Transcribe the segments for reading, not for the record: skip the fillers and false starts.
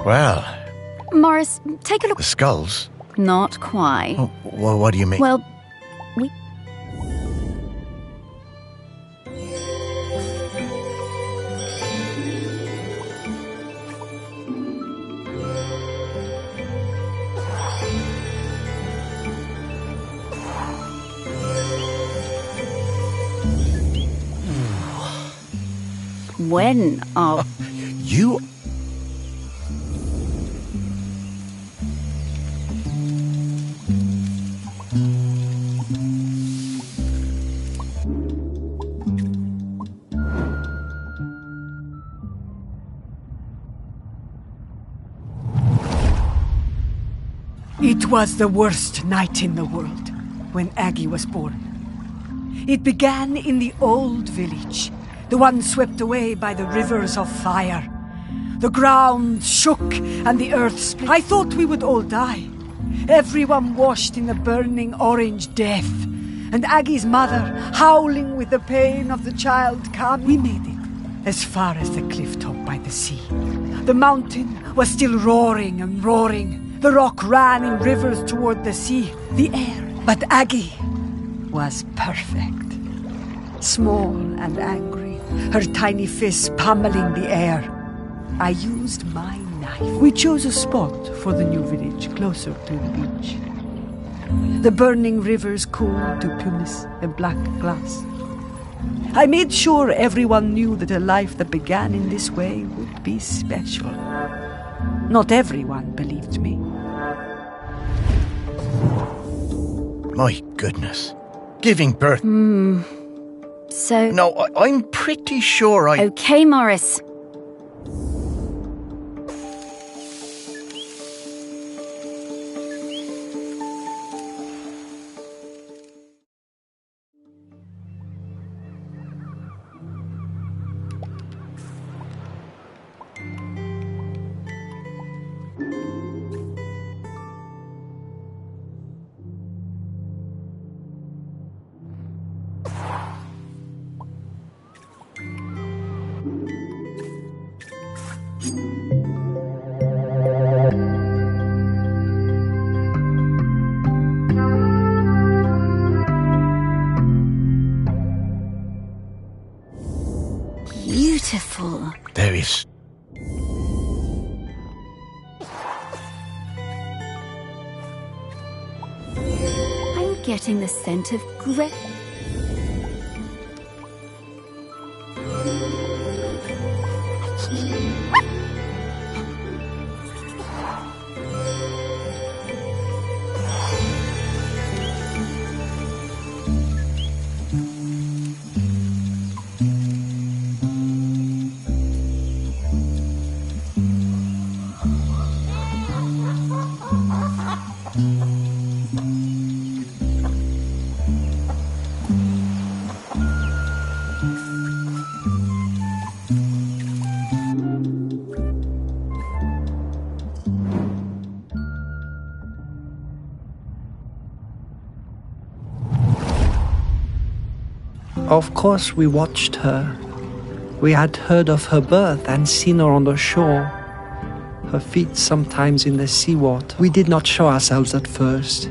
Well... Morris, take a look. The skulls? Not quite. Oh, well, what do you mean? Well, we... When are... You... It was the worst night in the world when Aggie was born. It began in the old village, the one swept away by the rivers of fire. The ground shook and the earth split. I thought we would all die. Everyone washed in the burning orange death. And Aggie's mother, howling with the pain of the child, came. We made it as far as the cliff top by the sea. The mountain was still roaring and roaring. The rock ran in rivers toward the sea, the air. But Aggie was perfect. Small and angry, her tiny fists pummeling the air. I used my knife. We chose a spot for the new village, closer to the beach. The burning rivers cooled to pumice and black glass. I made sure everyone knew that a life that began in this way would be special. Not everyone believed me. My goodness. Giving birth... So... No, I'm pretty sure I... Okay, Morris. Beautiful. There is... I'm getting the scent of grape. Of course we watched her. We had heard of her birth and seen her on the shore. Her feet sometimes in the seawater. We did not show ourselves at first.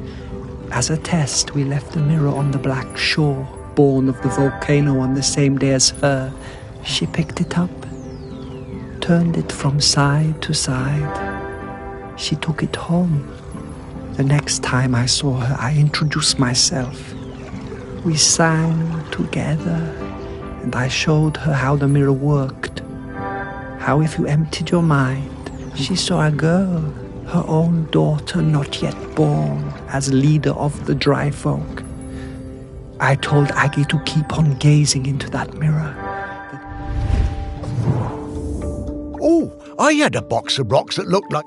As a test, we left the mirror on the black shore, born of the volcano on the same day as her. She picked it up, turned it from side to side. She took it home. The next time I saw her, I introduced myself. We sang together, and I showed her how the mirror worked. How if you emptied your mind, she saw a girl, her own daughter not yet born, as leader of the dry folk. I told Aggie to keep on gazing into that mirror. Oh, I had a box of rocks that looked like...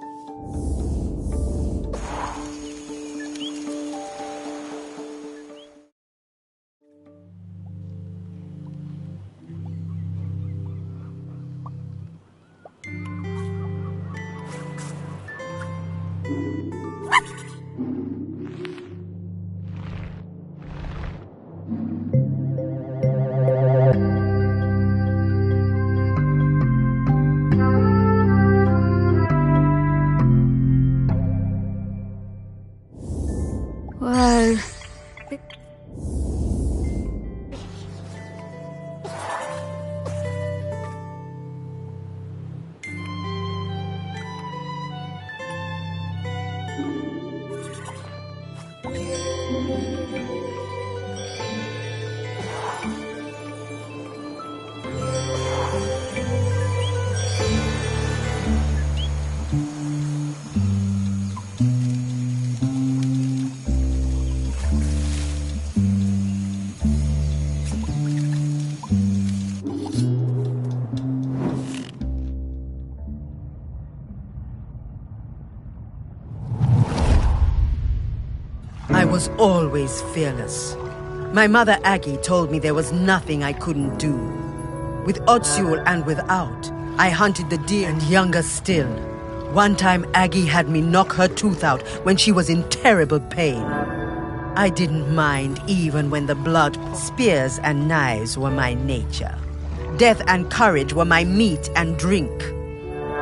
I was always fearless. My mother Aggie told me there was nothing I couldn't do. With Otsul and without, I hunted the deer, and younger still. One time Aggie had me knock her tooth out when she was in terrible pain. I didn't mind even when the blood. Spears and knives were my nature. Death and courage were my meat and drink.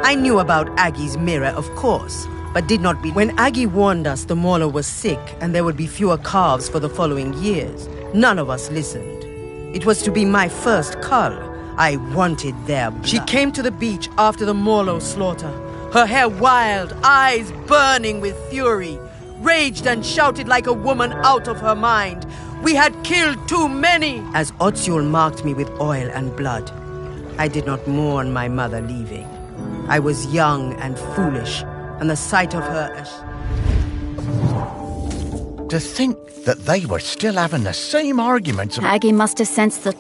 I knew about Aggie's mirror, of course, but did not be. When Aggie warned us the mauler was sick and there would be fewer calves for the following years, none of us listened. It was to be my first cull. I wanted their blood. She came to the beach after the Mauler slaughter, her hair wild, eyes burning with fury, raged and shouted like a woman out of her mind. We had killed too many! As Otsul marked me with oil and blood, I did not mourn my mother leaving. I was young and foolish, and the sight of her... To think that they were still having the same arguments. Aggie must have sensed the...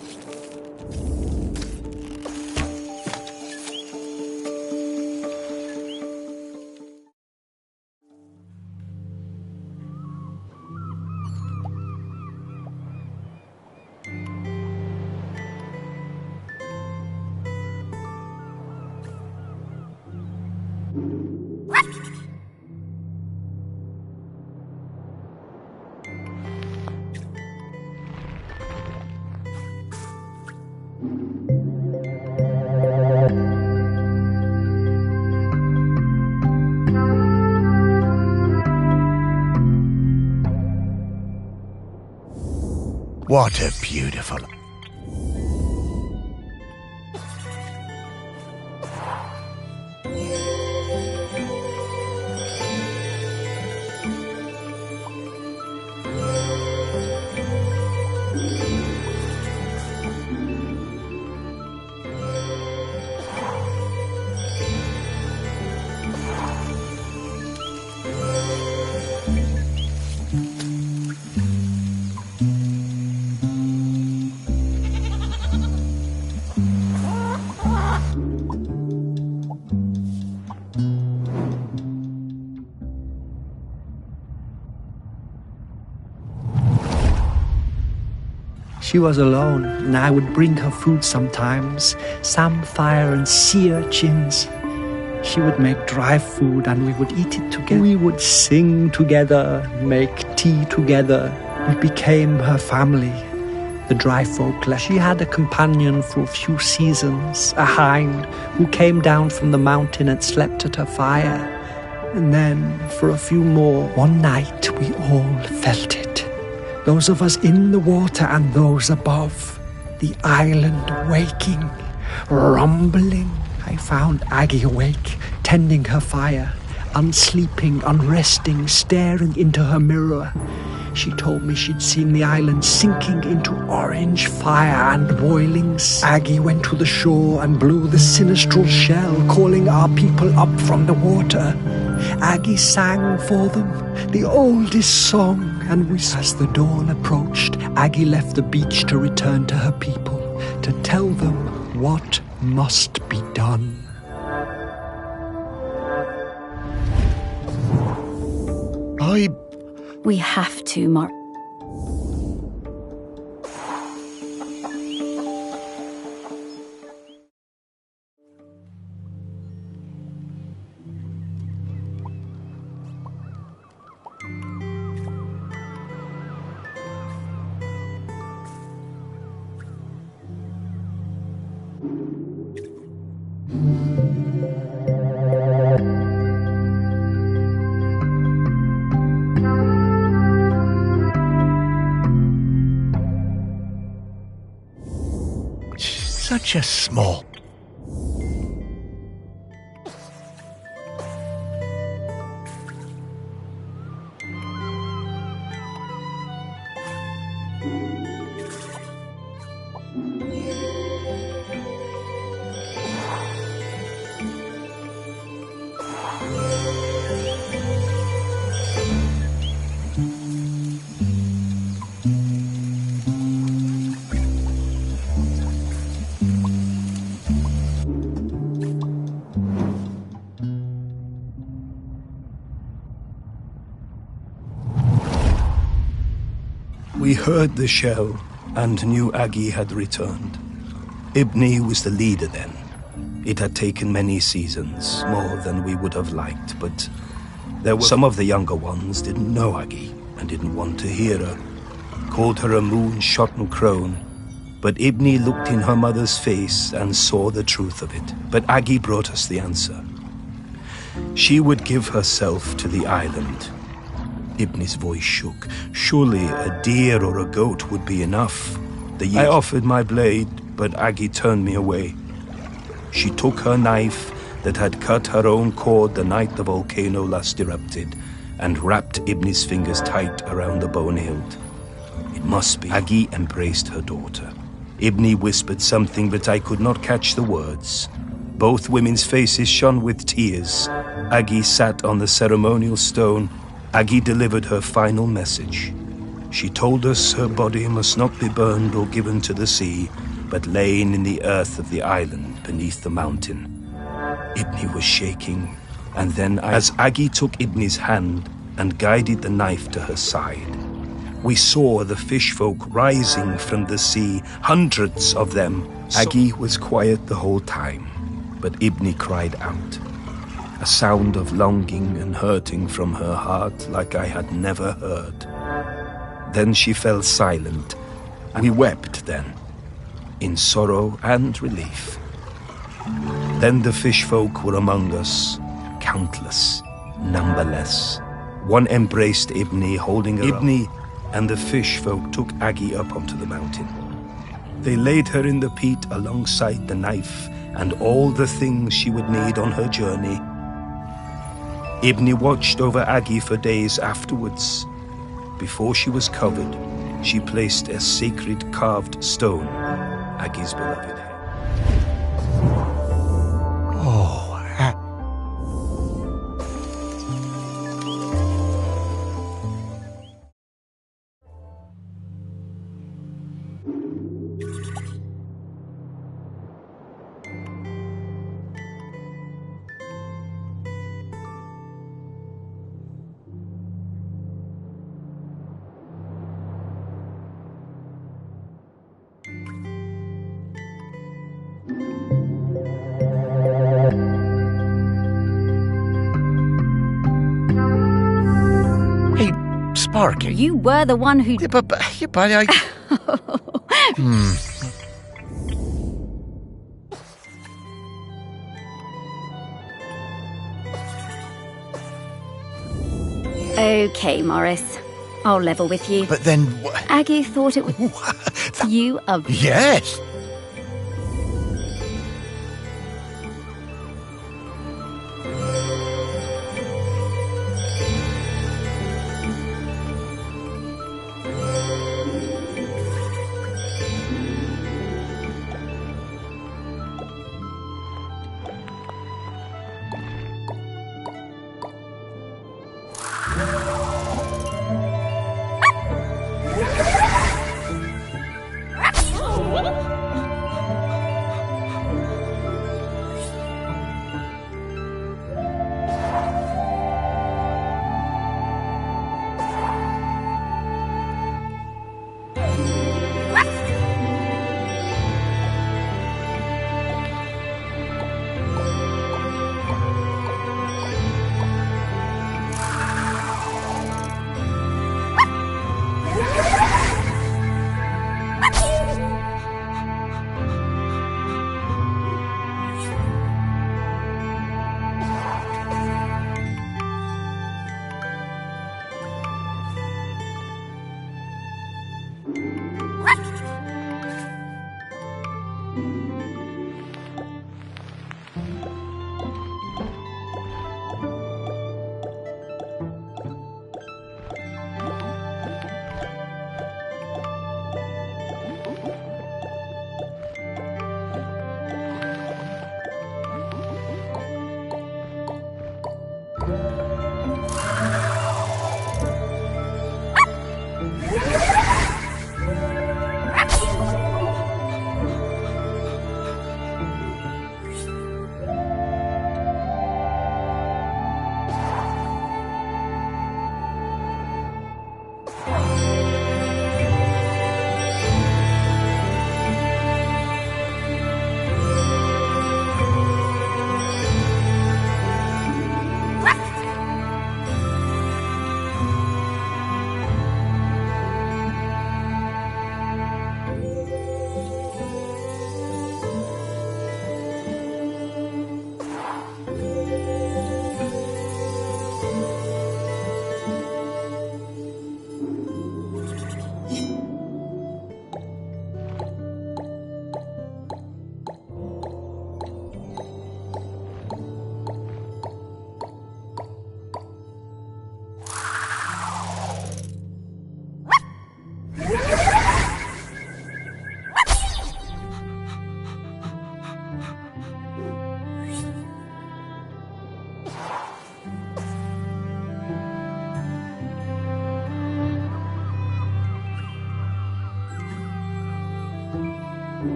What a beautiful... She was alone, and I would bring her food sometimes, samphire and sea urchins. She would make dry food and we would eat it together. We would sing together, make tea together. We became her family, the dry folk. She had a companion for a few seasons, a hind, who came down from the mountain and slept at her fire. And then, for a few more, one night we all felt it. Those of us in the water and those above. The island waking, rumbling. I found Aggie awake, tending her fire, unsleeping, unresting, staring into her mirror. She told me she'd seen the island sinking into orange fire and boiling. Aggie went to the shore and blew the sinistral shell, calling our people up from the water. Aggie sang for them the oldest song, and as the dawn approached, Aggie left the beach to return to her people, to tell them what must be done. We have to, Mark. Such a small... We heard the shell and knew Aggie had returned. Ibni was the leader then. It had taken many seasons, more than we would have liked, but there were some of the younger ones didn't know Aggie and didn't want to hear her. Called her a moon-shotten crone. But Ibni looked in her mother's face and saw the truth of it. But Aggie brought us the answer. She would give herself to the island. Ibni's voice shook. Surely a deer or a goat would be enough. I offered my blade, but Aggie turned me away. She took her knife that had cut her own cord the night the volcano last erupted and wrapped Ibni's fingers tight around the bone hilt. It must be. Aggie embraced her daughter. Ibni whispered something, but I could not catch the words. Both women's faces shone with tears. Aggie sat on the ceremonial stone. Aggie delivered her final message. She told us her body must not be burned or given to the sea, but lain in the earth of the island beneath the mountain. Ibni was shaking, and then as Aggie took Ibni's hand and guided the knife to her side, we saw the fish folk rising from the sea, hundreds of them. Aggie was quiet the whole time, but Ibni cried out. A sound of longing and hurting from her heart like I had never heard. Then she fell silent, and we wept then, in sorrow and relief. Then the fish folk were among us, countless, numberless. One embraced Ibni, holding her Ibni up, and the fish folk took Aggie up onto the mountain. They laid her in the peat alongside the knife and all the things she would need on her journey. Ibni watched over Aggie for days afterwards. Before she was covered, she placed a sacred carved stone, Aggie's beloved head. Oh, Sparky. You were the one who... Yeah, but I... Okay, Morris. I'll level with you. But then... Aggie thought it was... You are... Yes!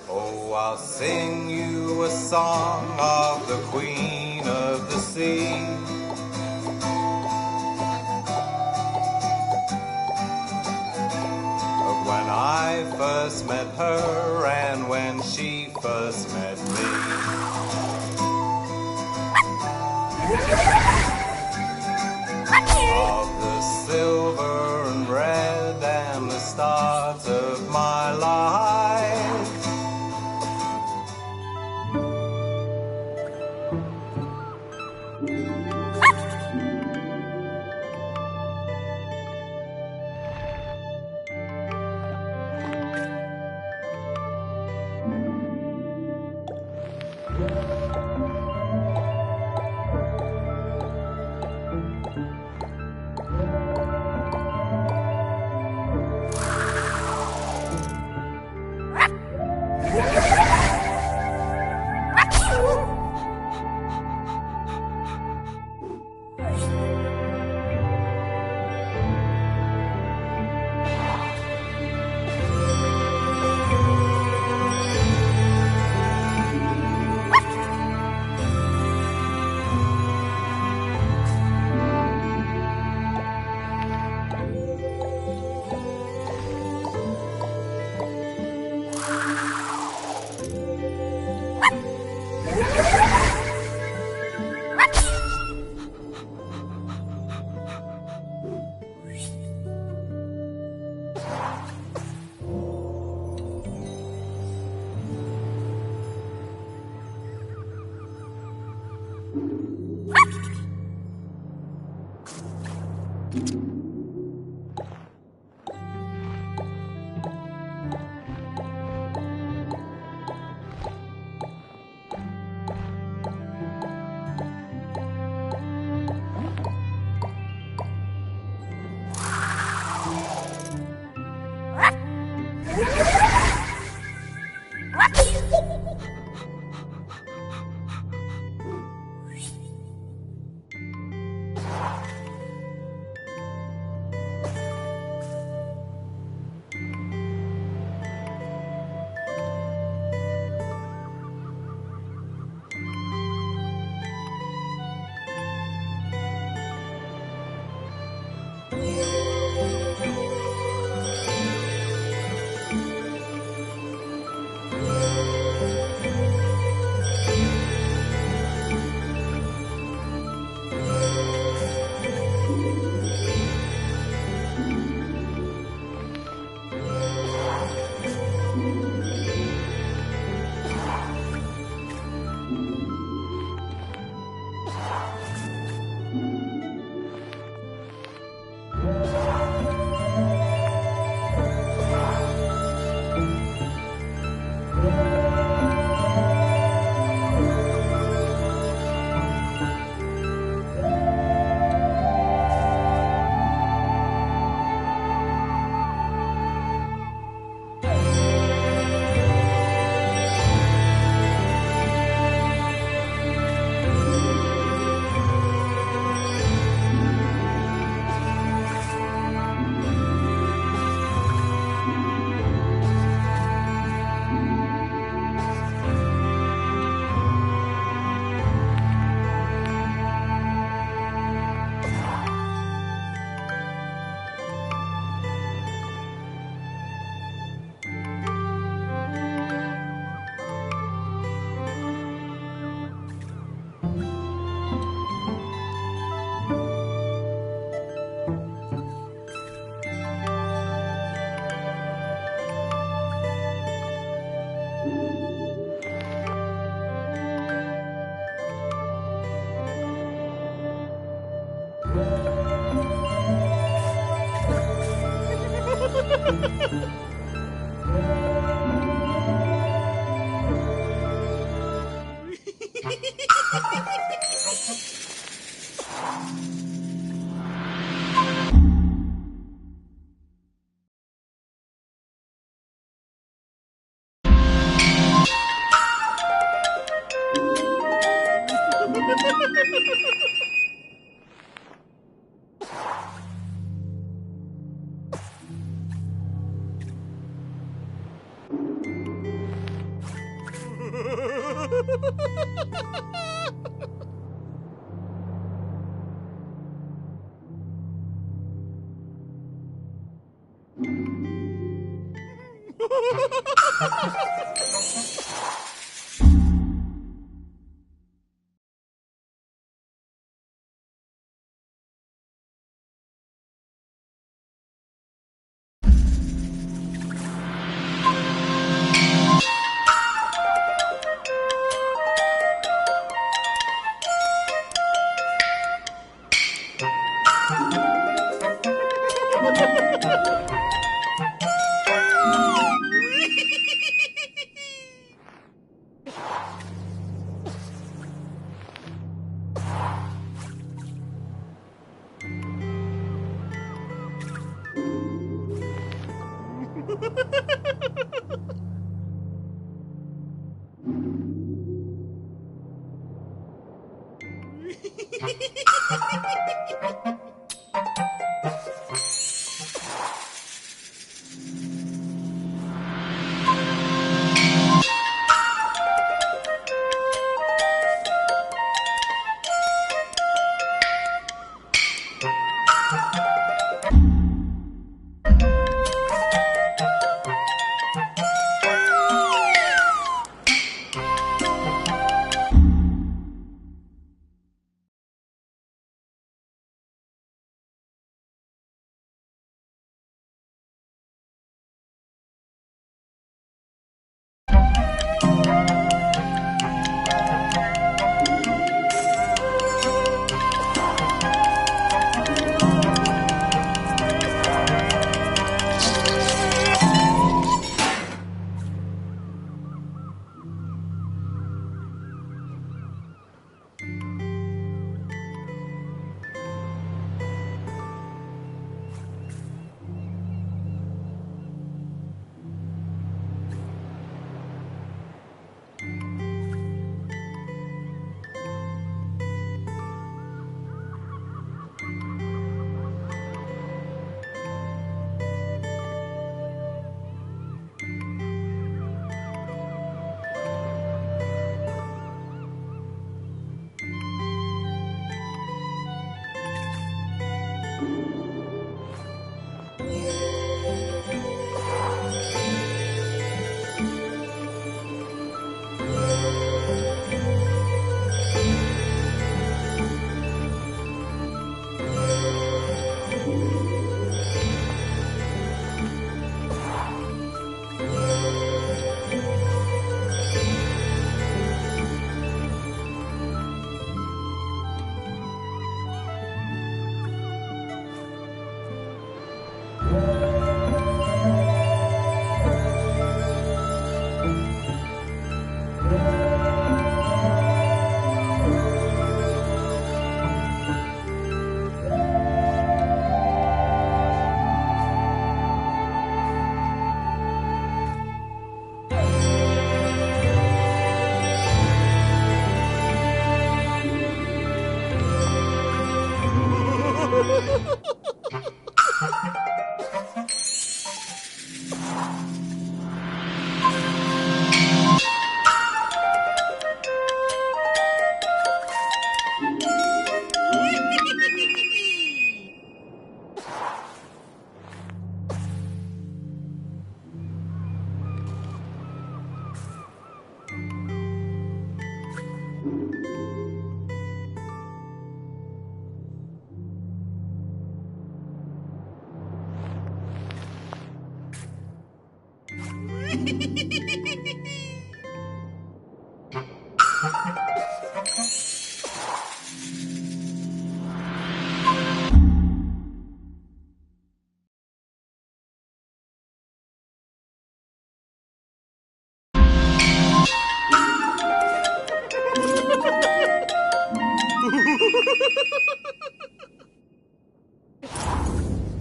Oh, I'll sing you a song of the Queen of the Sea. Of when I first met her and when she first met me. Of the silver and red and the start of my life.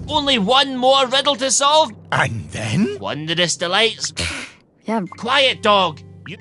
Only one more riddle to solve? And then? Wondrous delights. Yeah. Quiet, dog. You...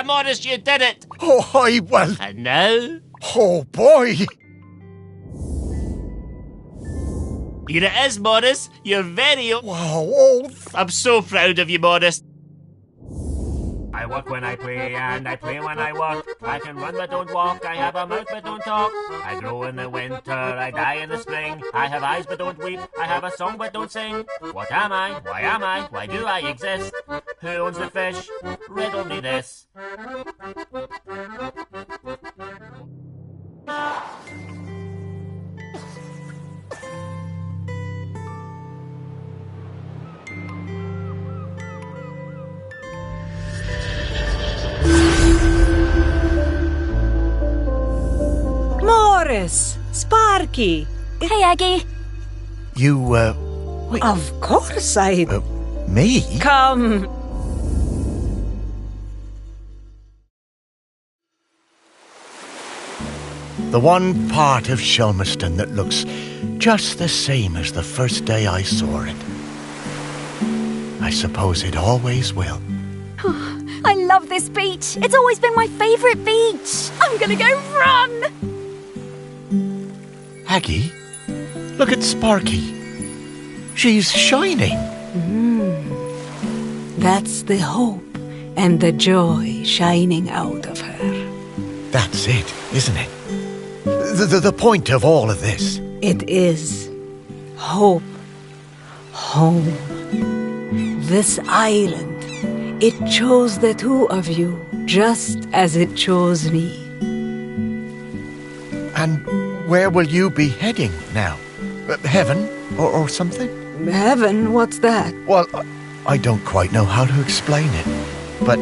Morris, you did it! Oh, well... And now? Oh, boy! Here it is, Morris. You're very... Wow, oh... I'm so proud of you, Morris. I work when I play and I play when I work. I can run but don't walk, I have a mouth but don't talk. I grow in the winter, I die in the spring. I have eyes but don't weep, I have a song but don't sing. What am I? Why am I? Why do I exist? Who owns the fish? Riddle me this. Morris! Sparky! Hey, Aggie. You, wait... Of course I... me? Come. The one part of Shelmerston that looks just the same as the first day I saw it. I suppose it always will. I love this beach. It's always been my favourite beach. I'm gonna go run. Aggie, look at Sparky. She's shining. That's the hope and the joy shining out of her. That's it, isn't it? The point of all of this. It is hope. Home. This island, it chose the two of you just as it chose me. And where will you be heading now? Heaven or something? Heaven? What's that? Well, I don't quite know how to explain it. But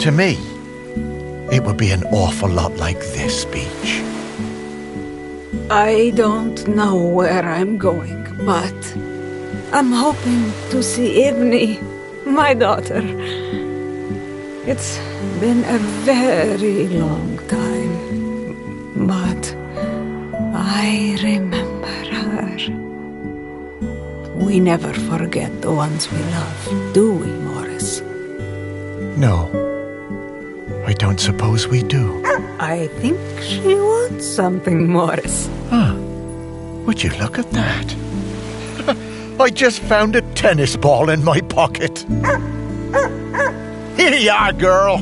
to me, it would be an awful lot like this beach. I don't know where I'm going, but I'm hoping to see Ibni, my daughter. It's been a very long time, but I remember her. We never forget the ones we love, do we, Morris? No, I don't suppose we do. I think she wants something, Morris. Huh. Would you look at that? I just found a tennis ball in my pocket. Here you are, girl.